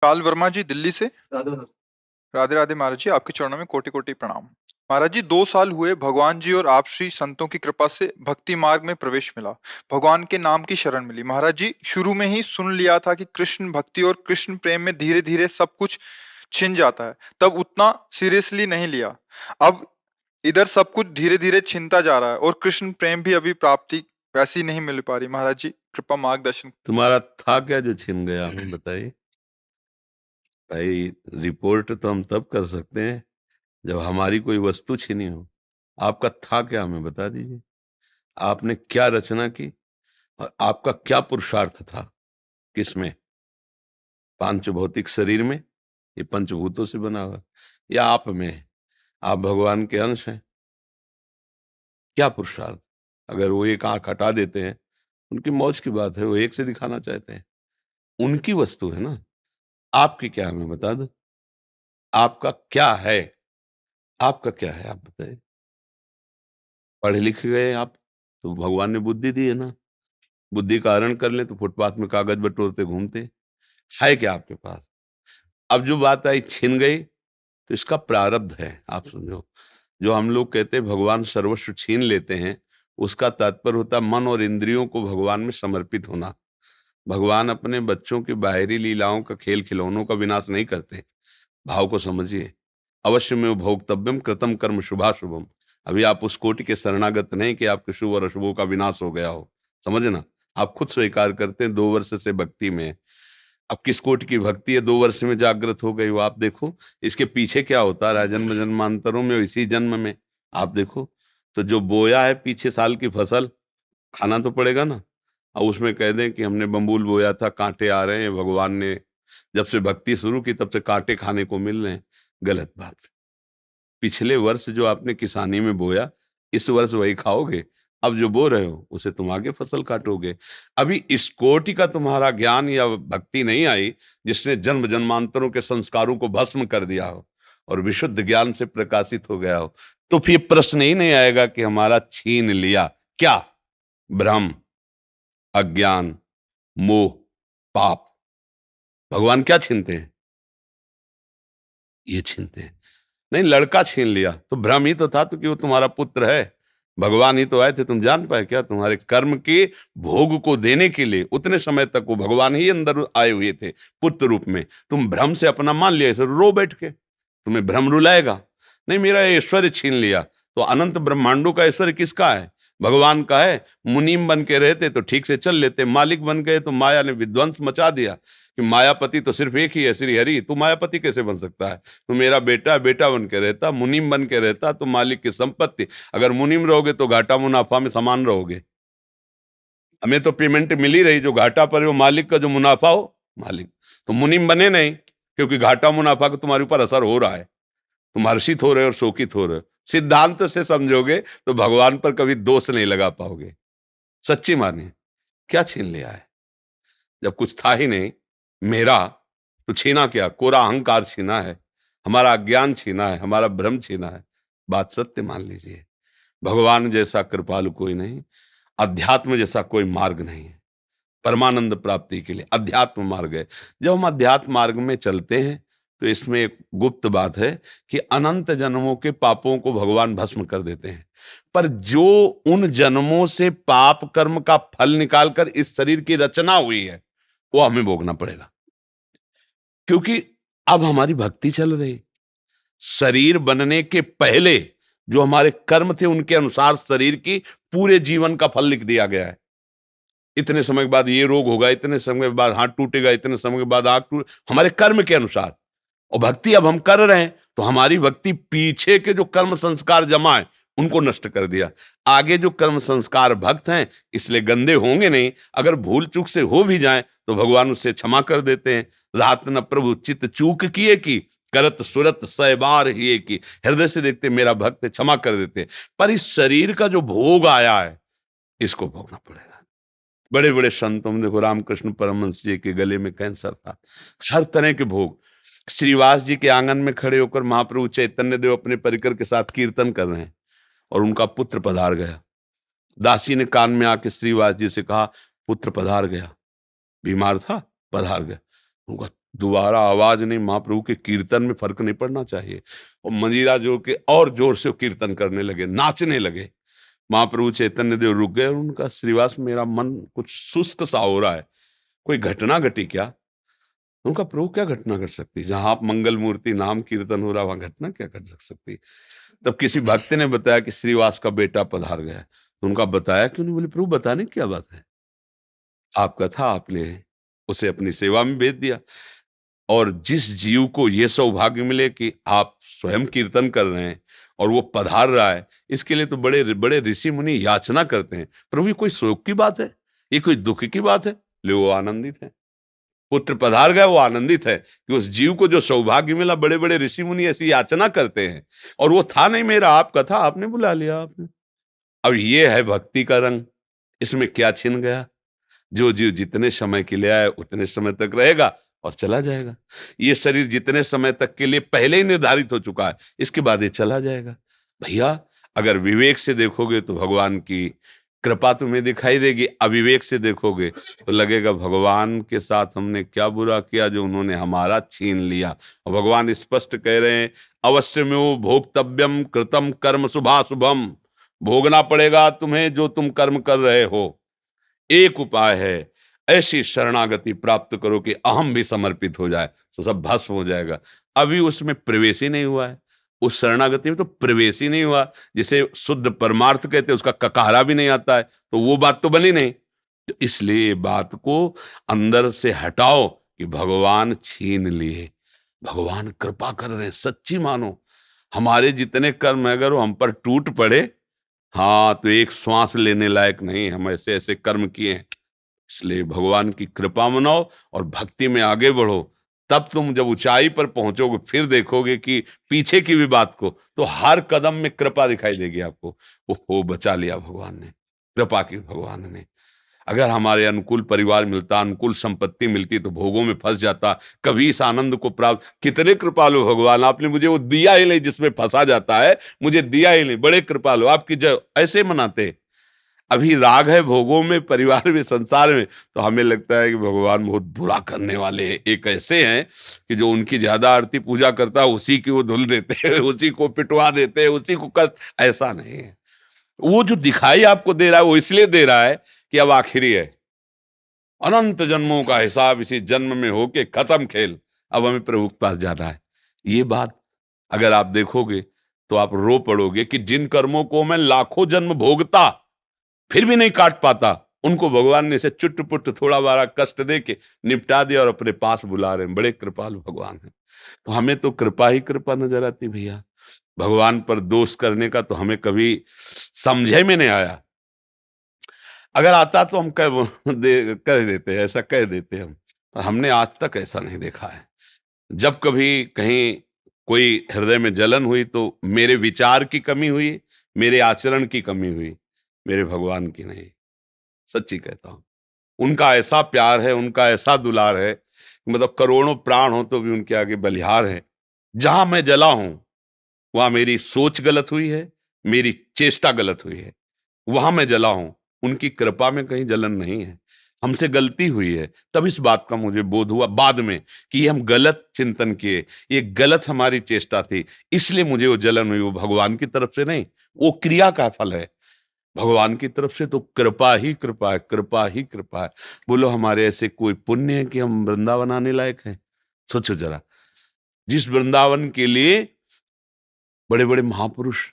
काल वर्मा जी दिल्ली से। राधे राधे। राधे राधे महाराज जी, आपके चरणों में कोटि कोटि प्रणाम। महाराज जी, 2 साल हुए भगवान जी और आप श्री संतों की कृपा से भक्ति मार्ग में प्रवेश मिला। भगवान के नाम की शरण मिली। महाराज जी, शुरू में ही सुन लिया था कि कृष्ण भक्ति और कृष्ण प्रेम में धीरे धीरे सब कुछ छिन जाता है, तब उतना सीरियसली नहीं लिया। अब इधर सब कुछ धीरे धीरे छिनता जा रहा है और कृष्ण प्रेम भी अभी प्राप्ति वैसी नहीं मिल पा रही। महाराज जी, कृपा मार्गदर्शन। तुम्हारा था क्या जो छिन गया, हमें बताइए भाई। रिपोर्ट तो हम तब कर सकते हैं जब हमारी कोई वस्तु छिनी हो। आपका था क्या, हमें बता दीजिए। आपने क्या रचना की और आपका क्या पुरुषार्थ था? किसमें? पांच भौतिक शरीर में, ये पंचभूतों से बना हुआ, या आप में है? आप भगवान के अंश हैं। क्या पुरुषार्थ? अगर वो एक आंख हटा देते हैं, उनकी मौज की बात है, वो एक से दिखाना चाहते हैं, उनकी वस्तु है ना। आपकी क्या, हमें बता दो। आपका क्या है? आपका क्या है, आप बताइए। पढ़े लिखे गए आप तो भगवान ने बुद्धि दी है ना। बुद्धि का हरण कर ले तो फुटपाथ में कागज बटोरते घूमते। है क्या आपके पास? अब जो बात आई छिन गई, तो इसका प्रारब्ध है, आप समझो। जो हम लोग कहते हैं भगवान सर्वस्व छीन लेते हैं, उसका तात्पर्य होता है मन और इंद्रियों को भगवान में समर्पित होना। भगवान अपने बच्चों की बाहरी लीलाओं का, खेल खिलौनों का विनाश नहीं करते। भाव को समझिए। अवश्य में भोक्तव्यम कृतम कर्म शुभाशुभम। अभी आप उस कोटि के शरणागत नहीं कि आपके शुभ और अशुभों का विनाश हो गया हो, समझना। आप खुद स्वीकार करते हैं 2 वर्ष से भक्ति में। अब किस कोटि की भक्ति है 2 वर्ष में जागृत हो गई वो, आप देखो। इसके पीछे क्या होता रहा जन्म जन्मांतरों में, इसी जन्म में आप देखो। तो जो बोया है पीछे साल की फसल, खाना तो पड़ेगा ना। और उसमें कह दें कि हमने बम्बूल बोया था, कांटे आ रहे हैं, भगवान ने जब से भक्ति शुरू की तब से कांटे खाने को मिल रहे हैं। गलत बात। पिछले वर्ष जो आपने किसानी में बोया, इस वर्ष वही खाओगे। अब जो बो रहे हो उसे तुम आगे फसल काटोगे। अभी इस कोटि का तुम्हारा ज्ञान या भक्ति नहीं आई जिसने जन्म जन्मांतरों के संस्कारों को भस्म कर दिया हो और विशुद्ध ज्ञान से प्रकाशित हो गया हो, तो फिर प्रश्न ही नहीं आएगा कि हमारा छीन लिया क्या। भ्रम, अज्ञान, मोह, पाप। भगवान क्या छीनते हैं? ये छीनते हैं। नहीं, लड़का छीन लिया तो भ्रम ही तो था, तो कि वो तुम्हारा पुत्र है। भगवान ही तो आए थे, तुम जान पाए क्या? तुम्हारे कर्म के भोग को देने के लिए उतने समय तक वो भगवान ही अंदर आए हुए थे पुत्र रूप में। तुम भ्रम से अपना मान लिया, इसे रो बैठ के। तुम्हें भ्रम रुलाएगा नहीं। मेरा ऐश्वर्य छीन लिया, तो अनंत ब्रह्मांडों का ऐश्वर्य किसका है? भगवान का है। मुनीम बन के रहते तो ठीक से चल लेते, मालिक बन गए तो माया ने विध्वंस मचा दिया कि मायापति तो सिर्फ एक ही है, श्री हरि। तू मायापति कैसे बन सकता है? तो मेरा बेटा बेटा बन के रहता, मुनीम बन के रहता तो मालिक की संपत्ति। अगर मुनीम रहोगे तो घाटा मुनाफा में समान रहोगे। हमें तो पेमेंट मिल ही रही, जो घाटा पर वो मालिक का, जो मुनाफा हो मालिक। तो मुनीम बने नहीं, क्योंकि घाटा मुनाफा का तुम्हारे ऊपर असर हो रहा है। तुम हर्षित हो रहे हो और शोकित हो रहे हो। सिद्धांत से समझोगे तो भगवान पर कभी दोष नहीं लगा पाओगे। सच्ची मानिए। क्या छीन लिया है जब कुछ था ही नहीं मेरा? तो छीना क्या? कोरा अहंकार छीना है, हमारा अज्ञान छीना है, हमारा भ्रम छीना है। बात सत्य मान लीजिए। भगवान जैसा कृपालु कोई नहीं, अध्यात्म जैसा कोई मार्ग नहीं है। परमानंद प्राप्ति के लिए अध्यात्म मार्ग है। जब हम अध्यात्म मार्ग में चलते हैं तो इसमें एक गुप्त बात है कि अनंत जन्मों के पापों को भगवान भस्म कर देते हैं। पर जो उन जन्मों से पाप कर्म का फल निकालकर इस शरीर की रचना हुई है, वो हमें भोगना पड़ेगा। क्योंकि अब हमारी भक्ति चल रही। शरीर बनने के पहले जो हमारे कर्म थे उनके अनुसार शरीर की पूरे जीवन का फल लिख दिया गया है। इतने समय के बाद ये रोग होगा, इतने समय के बाद हाथ टूटेगा, इतने समय के बाद आंख टूट, हमारे कर्म के अनुसार। और भक्ति अब हम कर रहे हैं तो हमारी भक्ति पीछे के जो कर्म संस्कार जमा है उनको नष्ट कर दिया। आगे जो कर्म संस्कार भक्त हैं इसलिए गंदे होंगे नहीं। अगर भूल चूक से हो भी जाएं तो भगवान उससे क्षमा कर देते हैं। रात न प्रभु चित्त चूक किए की, करत सुरत सै बार ही की। हृदय से देखते मेरा भक्त है, क्षमा कर देते हैं। पर इस शरीर का जो भोग आया है इसको भोगना पड़ेगा। बड़े बड़े संतों में देखो, रामकृष्ण परमहंस जी के गले में कैंसर था। हर तरह के भोग। श्रीवास जी के आंगन में खड़े होकर महाप्रभु चैतन्य देव अपने परिकर के साथ कीर्तन कर रहे हैं और उनका पुत्र पधार गया। दासी ने कान में आके श्रीवास जी से कहा, पुत्र पधार गया। बीमार था, पधार गया। उनका दोबारा आवाज नहीं, महाप्रभु के कीर्तन में फर्क नहीं पड़ना चाहिए। और मंजीरा जोड़ के और जोर से वो कीर्तन करने लगे, नाचने लगे। महाप्रभु चैतन्य देव रुक गए और उनका, श्रीवास मेरा मन कुछ शुष्क सा हो रहा है, कोई घटना घटी क्या? उनका, प्रभु क्या घटना घट सकती, जहां आप मंगल मूर्ति नाम कीर्तन हो रहा वहां घटना क्या घट सकती? तब किसी भक्त ने बताया कि श्रीवास का बेटा पधार गया। तो उनका बताया क्यों नहीं? बोले प्रभु बताने की क्या बात है, आपका था, आपने उसे अपनी सेवा में भेज दिया। और जिस जीव को ये सौभाग्य मिले कि आप स्वयं कीर्तन कर रहे हैं और वो पधार रहा है, इसके लिए तो बड़े बड़े ऋषि मुनि याचना करते हैं। प्रभु ये कोई शोक की बात है, ये कोई दुख की बात है? ले वो आनंदित है, पुत्र पधार गया, वो आनंदित है कि उस जीव को जो सौभाग्य मिला। बड़े बड़े ऋषि मुनि ऐसी याचना करते हैं, और वो था नहीं मेरा, आपका था, आपने बुला लिया आपने। अब ये है भक्ति का रंग, इसमें क्या छिन गया? जो जीव जितने समय के लिए आए उतने समय तक रहेगा और चला जाएगा। ये शरीर जितने समय तक के लिए पहले ही निर्धारित हो चुका है, इसके बाद ये चला जाएगा। भैया, अगर विवेक से देखोगे तो भगवान की कृपा तुम्हें दिखाई देगी, अविवेक से देखोगे तो लगेगा भगवान के साथ हमने क्या बुरा किया जो उन्होंने हमारा छीन लिया। और भगवान स्पष्ट कह रहे हैं, अवश्य में वो भोक्तव्यम कृतम कर्म शुभाशुभम, भोगना पड़ेगा तुम्हें जो तुम कर्म कर रहे हो। एक उपाय है, ऐसी शरणागति प्राप्त करो कि अहम भी समर्पित हो जाए, तो सब भस्म हो जाएगा। अभी उसमें प्रवेश ही नहीं हुआ है, उस शरणागति में तो प्रवेश ही नहीं हुआ। जिसे शुद्ध परमार्थ कहते हैं, उसका ककारा भी नहीं आता है, तो वो बात तो बनी नहीं। तो इसलिए बात को अंदर से हटाओ कि भगवान छीन लिए, भगवान कृपा कर रहे हैं, सच्ची मानो। हमारे जितने कर्म अगर वो हम पर टूट पड़े, हाँ, तो एक श्वास लेने लायक नहीं, हम ऐसे ऐसे कर्म किए हैं। इसलिए भगवान की कृपा मनाओ और भक्ति में आगे बढ़ो। तब तुम जब ऊंचाई पर पहुंचोगे, फिर देखोगे कि पीछे की भी बात को, तो हर कदम में कृपा दिखाई देगी आपको। ओहो, बचा लिया भगवान ने, कृपा की भगवान ने। अगर हमारे अनुकूल परिवार मिलता, अनुकूल संपत्ति मिलती, तो भोगों में फंस जाता, कभी इस आनंद को प्राप्त। कितने कृपालु भगवान, आपने मुझे वो दिया ही नहीं जिसमें फंसा जाता है, मुझे दिया ही नहीं। बड़े कृपालु, आपकी जय। ऐसे मनाते। अभी राग है भोगों में, परिवार में, संसार में, तो हमें लगता है कि भगवान बहुत बुरा करने वाले हैं। एक ऐसे हैं कि जो उनकी ज्यादा आरती पूजा करता है उसी की वो धुल देते हैं, उसी को पिटवा देते हैं, उसी को कष्ट। ऐसा नहीं है। वो जो दिखाई आपको दे रहा है, वो इसलिए दे रहा है कि अब आखिरी है, अनंत जन्मों का हिसाब इसी जन्म में होके खत्म खेल, अब हमें प्रभु के पास जाना है। ये बात अगर आप देखोगे तो आप रो पड़ोगे कि जिन कर्मों को मैं लाखों जन्म भोगता फिर भी नहीं काट पाता, उनको भगवान ने इसे चुट पुट थोड़ा बारा कष्ट दे के निपटा दिया और अपने पास बुला रहे हैं। बड़े कृपालु भगवान हैं। तो हमें तो कृपा ही कृपा नजर आती भैया। भगवान पर दोष करने का तो हमें कभी समझे में नहीं आया। अगर आता तो हम कह देते हैं, ऐसा कह देते हैं हम, पर हमने आज तक ऐसा नहीं देखा है। जब कभी कहीं कोई हृदय में जलन हुई तो मेरे विचार की कमी हुई, मेरे आचरण की कमी हुई, मेरे भगवान की नहीं। सच्ची कहता हूं, उनका ऐसा प्यार है, उनका ऐसा दुलार है, मतलब करोड़ों प्राण हो तो भी उनके आगे बलिहार है। जहां मैं जला हूं वहां मेरी सोच गलत हुई है, मेरी चेष्टा गलत हुई है, वहां मैं जला हूं। उनकी कृपा में कहीं जलन नहीं है। हमसे गलती हुई है, तब इस बात का मुझे बोध हुआ बाद में कि ये हम गलत चिंतन किए, ये गलत हमारी चेष्टा थी, इसलिए मुझे वो जलन हुई। वो भगवान की तरफ से नहीं, वो क्रिया का फल है। भगवान की तरफ से तो कृपा ही कृपा है, कृपा ही कृपा है। बोलो हमारे ऐसे कोई पुण्य है कि हम वृंदावन आने लायक हैं? सोचो जरा, जिस वृंदावन के लिए बड़े बड़े महापुरुष,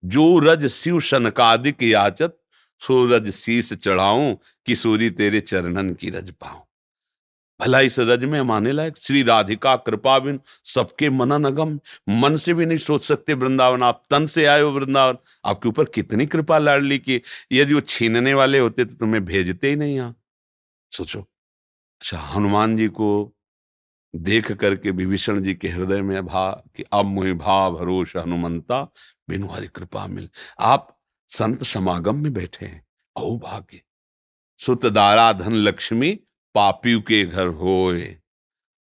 जो रज शिव सनकादिक याचत, सो रज शीस चढ़ाऊं, किशोरी तेरे चरणन की रज पाऊं। भला इस रज में हम आने लायक? श्री राधिका कृपा बिन सबके मनन अगम, मन से भी नहीं सोच सकते वृंदावन। आप तन से आए हो वृंदावन, आपके ऊपर कितनी कृपा लाडली की। यदि वो छीनने वाले होते तो तुम्हें भेजते ही नहीं यहाँ। सोचो। अच्छा, हनुमान जी को देख करके विभीषण जी के हृदय में भा कि अब मोहि भाव भरोस हनुमंता, बिनु हरि कृपा मिल। आप संत समागम में बैठे हैं, अहो भाग्य। सुत दारा धन लक्ष्मी, पापियों के घर होए,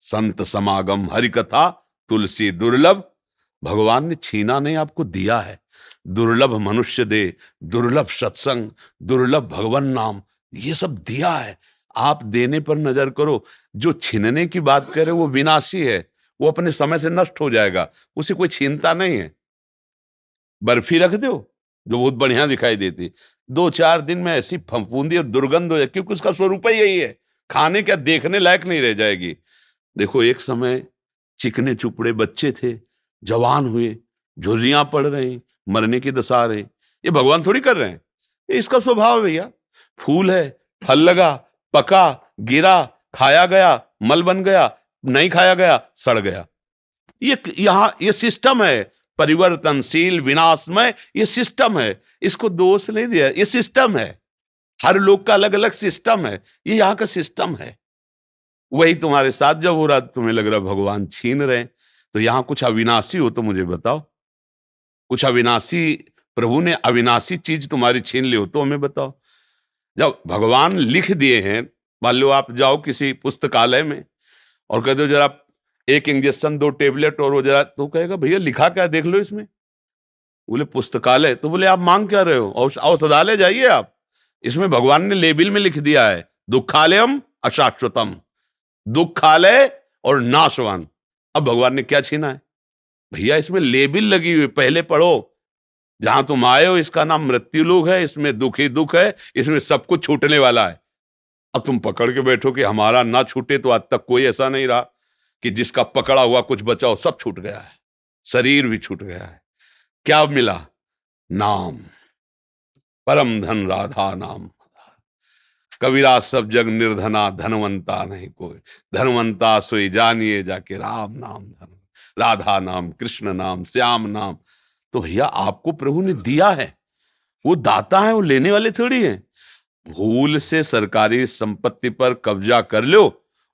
संत समागम हरि कथा, तुलसी दुर्लभ। भगवान ने छीना नहीं, आपको दिया है। दुर्लभ मनुष्य दे, दुर्लभ सत्संग, दुर्लभ भगवान नाम, ये सब दिया है। आप देने पर नजर करो। जो छीनने की बात करे वो विनाशी है, वो अपने समय से नष्ट हो जाएगा, उसे कोई छीनता नहीं है। बर्फी रख दो जो बहुत बढ़िया दिखाई देती, 2-4 दिन में ऐसी फफूंदी और दुर्गंध हो जाए, क्योंकि उसका स्वरूप ही यही है, खाने क्या देखने लायक नहीं रह जाएगी। देखो एक समय चिकने चुपड़े बच्चे थे, जवान हुए, झुर्रियां पड़ रही, मरने की दशा आ रही, ये भगवान थोड़ी कर रहे हैं, ये इसका स्वभाव है भैया। फूल है, फल लगा, पका, गिरा, खाया गया, मल बन गया, नहीं खाया गया, सड़ गया। ये यहां ये सिस्टम है, परिवर्तनशील, विनाशमय, ये सिस्टम है। इसको दोष नहीं दिया, ये सिस्टम है। हर लोग का अलग अलग सिस्टम है, ये यहाँ का सिस्टम है। वही तुम्हारे साथ जब हो रहा, तुम्हें लग रहा भगवान छीन रहे हैं, तो यहां कुछ अविनाशी हो तो मुझे बताओ। कुछ अविनाशी, प्रभु ने अविनाशी चीज तुम्हारी छीन ली हो तो हमें बताओ। जब भगवान लिख दिए हैं, मान लो आप जाओ किसी पुस्तकालय में और कह दो जरा एक इंजेक्शन, 2 टेबलेट और वो जरा, तो कहेगा भैया लिखा क्या देख लो इसमें। बोले पुस्तकालय, तो बोले आप मांग क्या रहे हो, औषधालय जाइए आप, इसमें भगवान ने लेबिल में लिख दिया है दुखालयम अशाश्वतम, दुखालय और नाशवान। अब भगवान ने क्या छीना है भैया, इसमें लेबिल लगी हुई, पहले पढ़ो। जहां तुम आए हो इसका नाम मृत्यु लोक है, इसमें दुख ही दुख है, इसमें सब कुछ छूटने वाला है। अब तुम पकड़ के बैठो कि हमारा ना छूटे, तो आज तक कोई ऐसा नहीं रहा कि जिसका पकड़ा हुआ कुछ बचा हो, सब छूट गया है, शरीर भी छूट गया है। क्या मिला? नाम, परम धन राधा नाम। कबीरा सब जग निर्धना, धनवंता नहीं कोई, धनवंता सोई जानिए जाके राम नाम धन, राधा नाम, कृष्ण नाम, श्याम नाम। तो भैया आपको प्रभु ने दिया है, वो दाता है, वो लेने वाले थोड़ी हैं। भूल से सरकारी संपत्ति पर कब्जा कर लो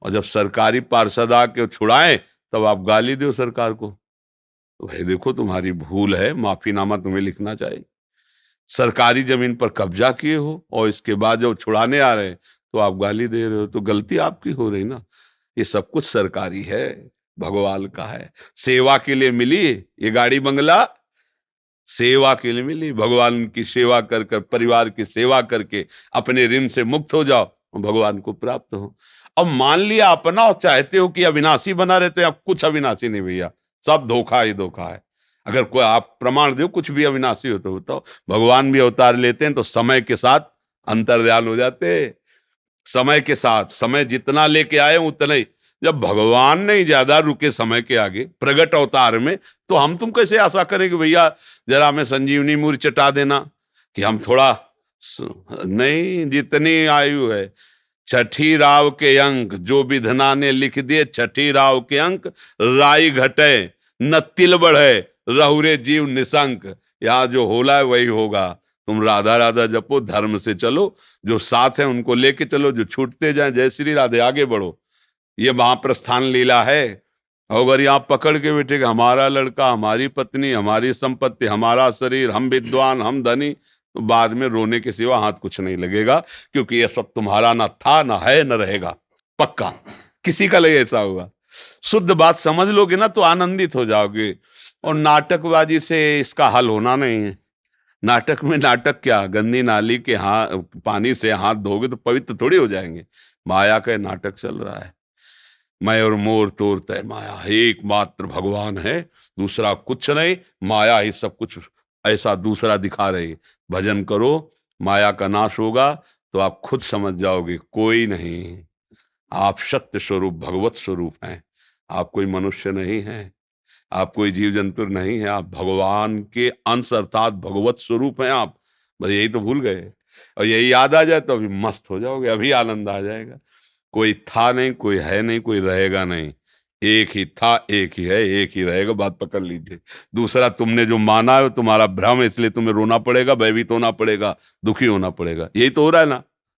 और जब सरकारी पार्षद आके छुड़ाए तब आप गाली दो सरकार को, तो भाई देखो तुम्हारी भूल है, माफीनामा तुम्हें लिखना चाहिए। सरकारी जमीन पर कब्जा किए हो और इसके बाद जब छुड़ाने आ रहे हैं तो आप गाली दे रहे हो, तो गलती आपकी हो रही ना। ये सब कुछ सरकारी है, भगवान का है, सेवा के लिए मिली ये गाड़ी बंगला, सेवा के लिए मिली। भगवान की सेवा कर कर, परिवार की सेवा करके अपने ऋण से मुक्त हो जाओ और भगवान को प्राप्त हो। अब मान लिया अपना और चाहते हो कि अविनाशी बना रहते हैं, अब कुछ अविनाशी नहीं भैया, सब धोखा ही धोखा है। अगर कोई आप प्रमाण दो कुछ भी अविनाशी हो तो बताओ। भगवान भी अवतार लेते हैं तो समय के साथ अंतर्ध्यान हो जाते हैं, समय के साथ, समय जितना लेके आए उतना ही। जब भगवान नहीं ज्यादा रुके समय के आगे प्रगट अवतार में, तो हम तुम कैसे आशा करें कि भैया जरा हमें संजीवनी मूर्ति चटा देना, कि हम थोड़ा नहीं, जितनी आयु है, छठी राव के अंक जो विधना ने लिख दिए, छठी राव के अंक, राई घटे न तिल बढ़े, रहुरे जीव निशंक। यहाँ जो होला है वही होगा। तुम राधा राधा जपो, धर्म से चलो, जो साथ है उनको लेके चलो, जो छूटते जाए जय श्री राधे, आगे बढ़ो। ये महाप्रस्थान लीला है। अगर यहाँ पकड़ के बैठे हमारा लड़का, हमारी पत्नी, हमारी संपत्ति, हमारा शरीर, हम विद्वान, हम धनी, तो बाद में रोने के सिवा हाथ कुछ नहीं लगेगा, क्योंकि ये सब तुम्हारा ना था, ना है, न रहेगा, पक्का किसी का लगे ऐसा होगा। शुद्ध बात समझ लोगे ना तो आनंदित हो जाओगे। और नाटकबाजी से इसका हल होना नहीं है। नाटक में नाटक क्या, गंदी नाली के पानी से हाथ धोगे तो पवित्र थोड़ी हो जाएंगे। माया का नाटक चल रहा है। मैं और मोर तोर तय माया, एकमात्र भगवान है, दूसरा कुछ नहीं, माया ही सब कुछ ऐसा दूसरा दिखा रही। भजन करो, माया का नाश होगा तो आप खुद समझ जाओगे कोई नहीं, आप सत्य स्वरूप भगवत स्वरूप हैं। आप कोई मनुष्य नहीं हैं, आप कोई जीव जंतु नहीं है, आप भगवान के अंश अर्थात भगवत स्वरूप हैं आप। बस यही तो भूल गए, और यही याद आ जाए तो अभी मस्त हो जाओगे, अभी आनंद आ जाएगा। कोई था नहीं, कोई है नहीं, कोई रहेगा नहीं, एक ही था, एक ही है, एक ही रहेगा, बात पकड़ लीजिए। दूसरा तुमने जो माना है तुम्हारा भ्रम है, इसलिए तुम्हें रोना पड़ेगा, भयभीत होना पड़ेगा, दुखी होना पड़ेगा, यही तो हो रहा है ना।